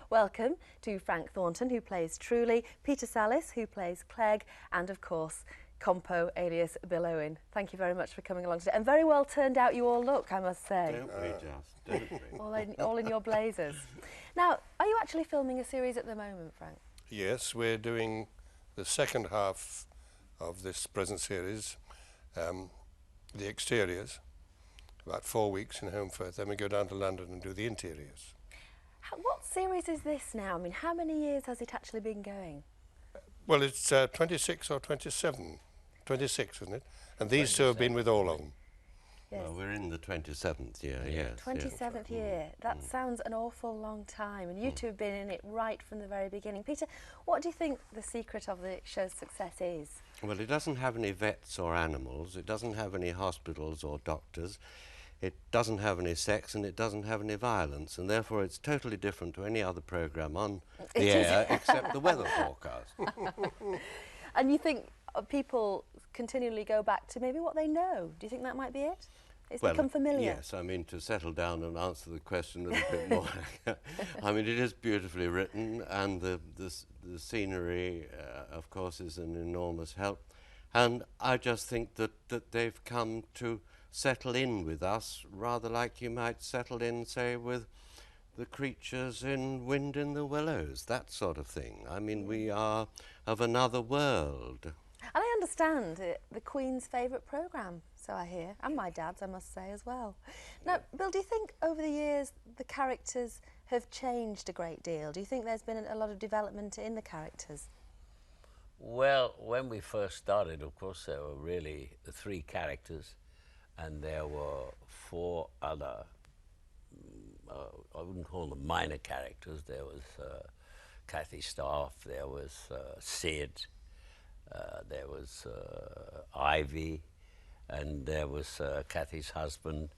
Welcome to Frank Thornton, who plays Truly, Peter Sallis, who plays Clegg, and of course, Compo, alias Bill Owen. Thank you very much for coming along today. And very well turned out you all look, I must say. Don't we just, don't we? all in your blazers. Now, are you actually filming a series at the moment, Frank? Yes, we're doing the second half of this present series, the exteriors, about 4 weeks in Holmfirth. Then we go down to London and do the interiors. What series is this now? I mean, how many years has it actually been going? Well, it's 26 or 27. 26, isn't it? And these two have been with all of them. Yes. Well, we're in the 27th year, yes. 27th year. That sounds an awful long time. And you two have been in it right from the very beginning. Peter, what do you think the secret of the show's success is? Well, it doesn't have any vets or animals. It doesn't have any hospitals or doctors. It doesn't have any sex and it doesn't have any violence, and therefore it's totally different to any other programme on the air except the weather forecast. And you think people continually go back to maybe what they know? Do you think that might be it? It's become familiar? Yes, I mean, to settle down and answer the question a little bit more, I mean, it is beautifully written, and the scenery, of course, is an enormous help. And I just think that they've come to settle in with us, rather like you might settle in, say, with the creatures in Wind in the Willows, that sort of thing. I mean, we are of another world. And I understand the Queen's favourite programme, so I hear, and my dad's, I must say, as well. Now, Bill, do you think over the years the characters have changed a great deal? Do you think there's been a lot of development in the characters? Well, when we first started, of course, there were really 3 characters, and there were 4 other, I wouldn't call them minor characters. There was Kathy Staff, there was Sid, there was Ivy, and there was Kathy's husband.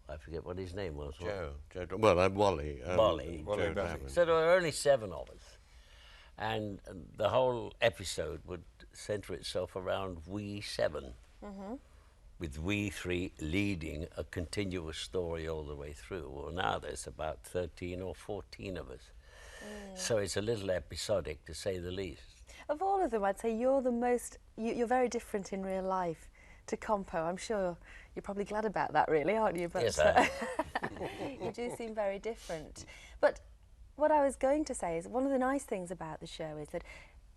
I forget what his name was. Joe. Well, I'm Wally. Wally. So there were only 7 of us. And the whole episode would centre itself around we 7. Mm-hmm. With we 3 leading a continuous story all the way through. Well, now there's about 13 or 14 of us. So it's a little episodic, to say the least. Of all of them, I'd say you're the most, you're very different in real life to Compo. I'm sure you're probably glad about that, really, aren't you? But, yes, I am. You do seem very different. But what I was going to say is one of the nice things about the show is that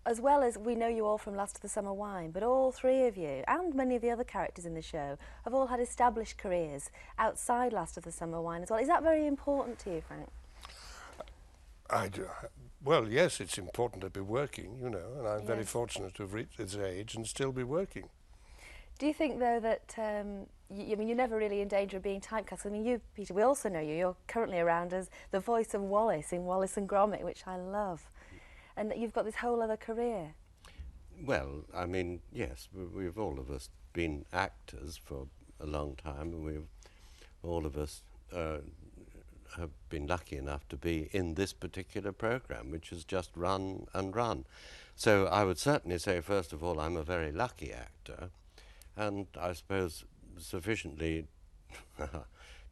as well as we know you all from Last of the Summer Wine, but all 3 of you, and many of the other characters in the show, have all had established careers outside Last of the Summer Wine as well. Is that very important to you, Frank? Well, yes, it's important to be working, you know, and I'm very fortunate to have reached this age and still be working. Do you think, though, that, I mean, you're never really in danger of being typecast? I mean, you, Peter, we also know you. You're currently around as the voice of Wallace in Wallace and Gromit, which I love. And you've got this whole other career. Well, I mean, yes, we've all of us been actors for a long time, and we've all of us have been lucky enough to be in this particular programme, which has just run and run. So I would certainly say, first of all, I'm a very lucky actor, and I suppose sufficiently,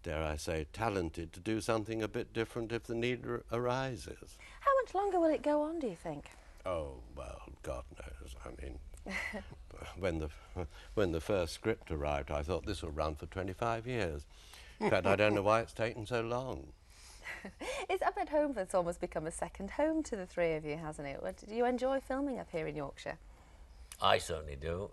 dare I say, talented to do something a bit different if the need arises. How much longer will it go on, do you think? Oh, well, God knows. I mean, when the first script arrived, I thought this will run for 25 years. In fact, I don't know why it's taken so long. It's up at home, it's almost become a second home to the 3 of you, hasn't it? Do you enjoy filming up here in Yorkshire? I certainly do.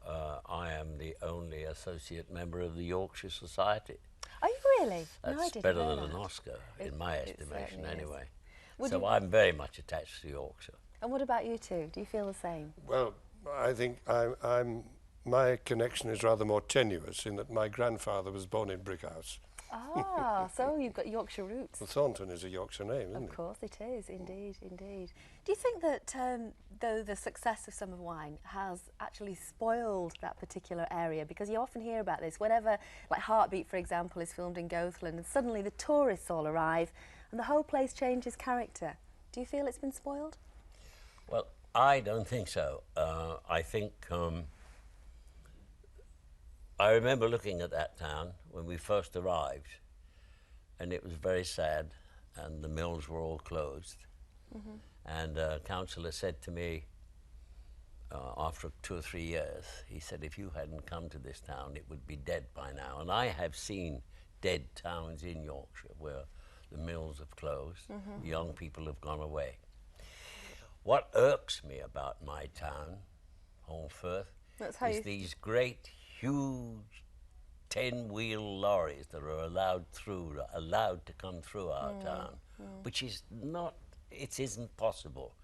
I am the only associate member of the Yorkshire Society. Are you really? That's no, I didn't better know than that. an Oscar, in my estimation, anyway. So I'm very much attached to Yorkshire. And what about you two? Do you feel the same? Well, I think my connection is rather more tenuous in that my grandfather was born in Brickhouse. Ah, so you've got Yorkshire roots. Well, Thornton is a Yorkshire name, isn't it? Of course it is, indeed, indeed. Do you think that, though the success of Summer Wine has actually spoiled that particular area? Because you often hear about this, whenever, like Heartbeat, for example, is filmed in Goathland, and suddenly the tourists all arrive, and the whole place changes character. Do you feel it's been spoiled? Well, I don't think so. I think I remember looking at that town when we first arrived, and it was very sad, and the mills were all closed. And councillor said to me, after 2 or 3 years, he said, if you hadn't come to this town, it would be dead by now. And I have seen dead towns in Yorkshire where the mills have closed, young people have gone away. What irks me about my town, Holmfirth, is these great, huge 10-wheel lorries that are allowed to come through our town, which is not, it isn't possible.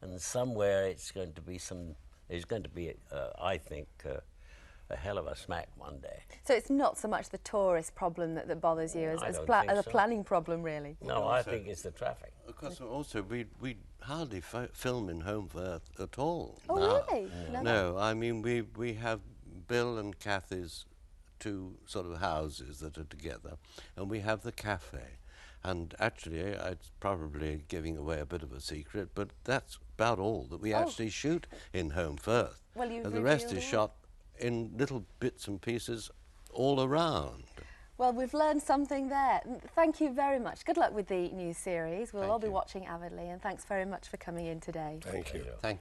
And somewhere it's going to be there's going to be, I think, a hell of a smack one day. So it's not so much the tourist problem that bothers you as a planning problem, really? No, I think it's the traffic. Of course, also, we hardly film in Holmfirth at all. Oh, now. really? No, I mean, we have Bill and Kathy's 2 sort of houses that are together, and we have the cafe. And actually, it's probably giving away a bit of a secret, but that's about all that we actually shoot in Holmfirth. Well, you've and the rest revealed is shot in little bits and pieces all around. Well, we've learned something there. Thank you very much. Good luck with the new series. We'll all be watching avidly, and thanks very much for coming in today. Thank you. Thank